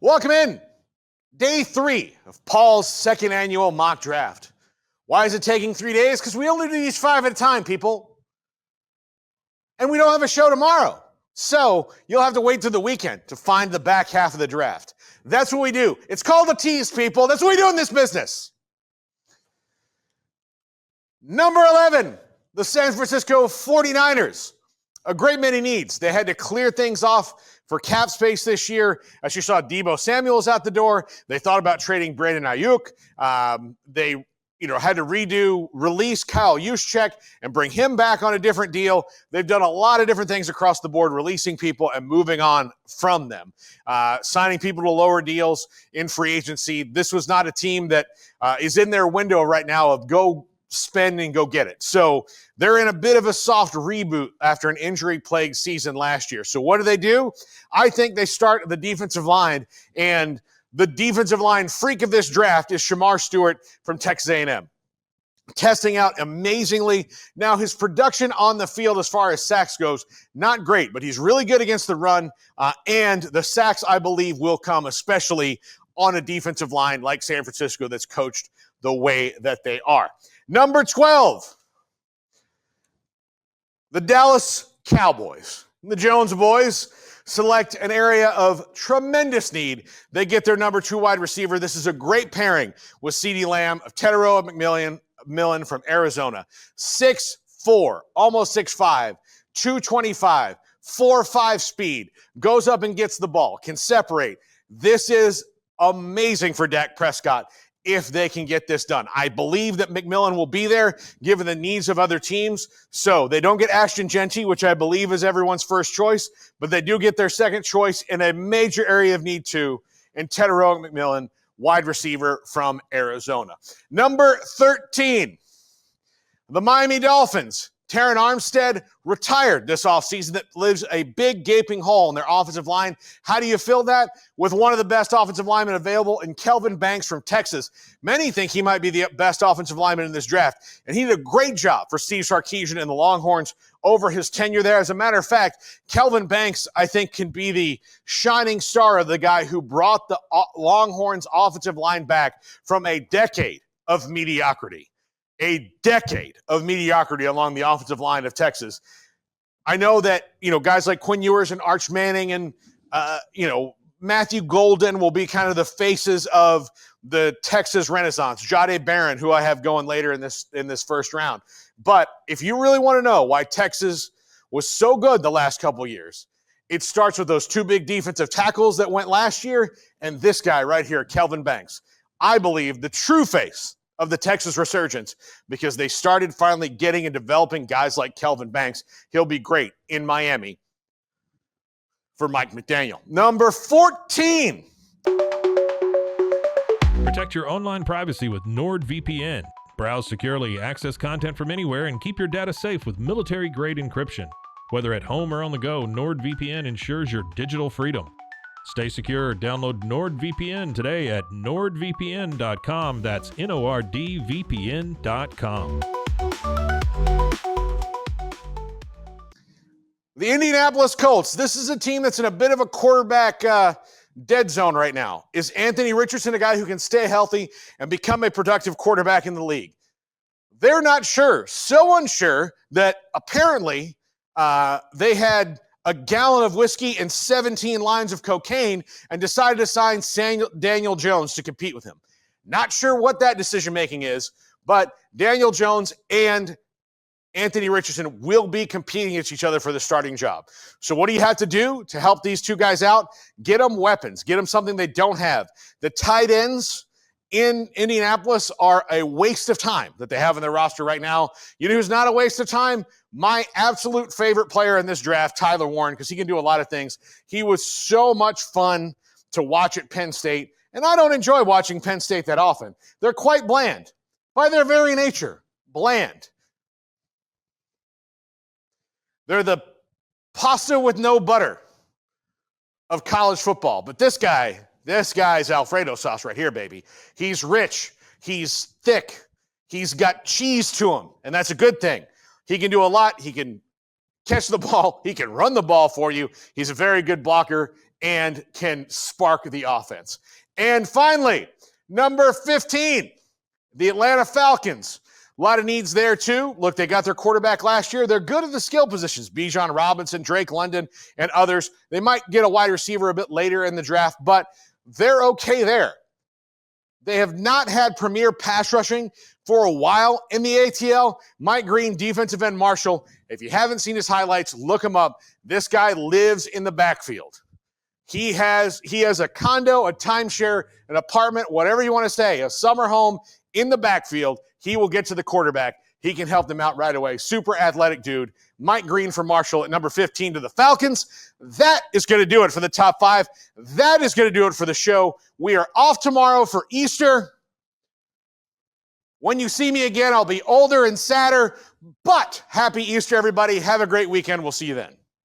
Welcome in. Day 3 of Paul's second annual mock draft. Why is it taking 3 days? Because we only do these 5 at a time, people. And we don't have a show tomorrow. So you'll have to wait till the weekend to find the back half of the draft. That's what we do. It's called a tease, people. That's what we do in this business. Number 11, the San Francisco 49ers. A great many needs. They had to clear things off for cap space this year. As you saw, Deebo Samuel's out the door. They thought about trading Brandon Ayuk. They had to release Kyle Juszczyk and bring him back on a different deal. They've done a lot of different things across the board, releasing people and moving on from them, signing people to lower deals in free agency. This was not a team that is in their window right now of go spend and go get it. So they're in a bit of a soft reboot after an injury-plagued season last year. So what do? I think they start the defensive line, and the defensive line freak of this draft is Shamar Stewart from Texas A&M. Testing out amazingly. Now, his production on the field as far as sacks goes, not great, but he's really good against the run, and the sacks, I believe, will come, especially on a defensive line like San Francisco that's coached the way that they are. Number 12, the Dallas Cowboys. The Jones boys select an area of tremendous need. They get their number 2 wide receiver. This is a great pairing with CeeDee Lamb of Tetairoa McMillan from Arizona. 6'4", almost 6'5", 225, 4.5 speed, goes up and gets the ball, can separate. This is amazing for Dak Prescott if they can get this done. I believe that McMillan will be there given the needs of other teams. So they don't get Ashton Genty, which I believe is everyone's first choice, but they do get their second choice in a major area of need too, in Tetairoa McMillan, wide receiver from Arizona. Number 13, the Miami Dolphins. Terron Armstead retired this offseason. That leaves a big gaping hole in their offensive line. How do you fill that? With one of the best offensive linemen available in Kelvin Banks from Texas. Many think he might be the best offensive lineman in this draft, and he did a great job for Steve Sarkisian and the Longhorns over his tenure there. As a matter of fact, Kelvin Banks, I think, can be the shining star of the guy who brought the Longhorns offensive line back from a decade of mediocrity. A decade of mediocrity along the offensive line of Texas. I know that, guys like Quinn Ewers and Arch Manning and, Matthew Golden will be kind of the faces of the Texas Renaissance. Jahdae Barron, who I have going later in this first round. But if you really want to know why Texas was so good the last couple of years, it starts with those 2 big defensive tackles that went last year and this guy right here, Kelvin Banks. I believe the true face of the Texas resurgence, because they started finally getting and developing guys like Kelvin Banks. He'll be great in Miami for Mike McDaniel. Number 14. Protect your online privacy with Nord VPN. Browse securely, access content from anywhere, and keep your data safe with military-grade encryption. Whether at home or on the go, Nord VPN ensures your digital freedom. Stay secure. Download NordVPN today at nordvpn.com. That's NORDVPN.com. The Indianapolis Colts. This is a team that's in a bit of a quarterback dead zone right now. Is Anthony Richardson a guy who can stay healthy and become a productive quarterback in the league? They're not sure. So unsure that apparently they had a gallon of whiskey and 17 lines of cocaine and decided to sign Daniel Jones to compete with him. Not sure what that decision-making is, but Daniel Jones and Anthony Richardson will be competing against each other for the starting job. So what do you have to do to help these two guys out? Get them weapons. Get them something they don't have. The tight ends in Indianapolis are a waste of time that they have in their roster right now. You know who's not a waste of time? My absolute favorite player in this draft, Tyler Warren, because he can do a lot of things. He was so much fun to watch at Penn State, and I don't enjoy watching Penn State that often. They're quite bland. By their very nature, bland. They're the pasta with no butter of college football. But this guy's Alfredo sauce right here, baby. He's rich. He's thick. He's got cheese to him, and that's a good thing. He can do a lot. He can catch the ball. He can run the ball for you. He's a very good blocker, and can spark the offense. And finally, number 15, the Atlanta Falcons. A lot of needs there, too. Look, they got their quarterback last year. They're good at the skill positions. Bijan Robinson, Drake London, and others. They might get a wide receiver a bit later in the draft, but they're okay there. They have not had premier pass rushing for a while in the ATL. Mike Green, defensive end Marshall. If you haven't seen his highlights, look him up. This guy lives in the backfield. He has a condo, a timeshare, an apartment, whatever you want to say, a summer home in the backfield. He will get to the quarterback. He can help them out right away. Super athletic dude. Mike Green for Marshall at number 15 to the Falcons. That is going to do it for the top 5. That is going to do it for the show. We are off tomorrow for Easter. When you see me again, I'll be older and sadder, but happy Easter, everybody. Have a great weekend. We'll see you then.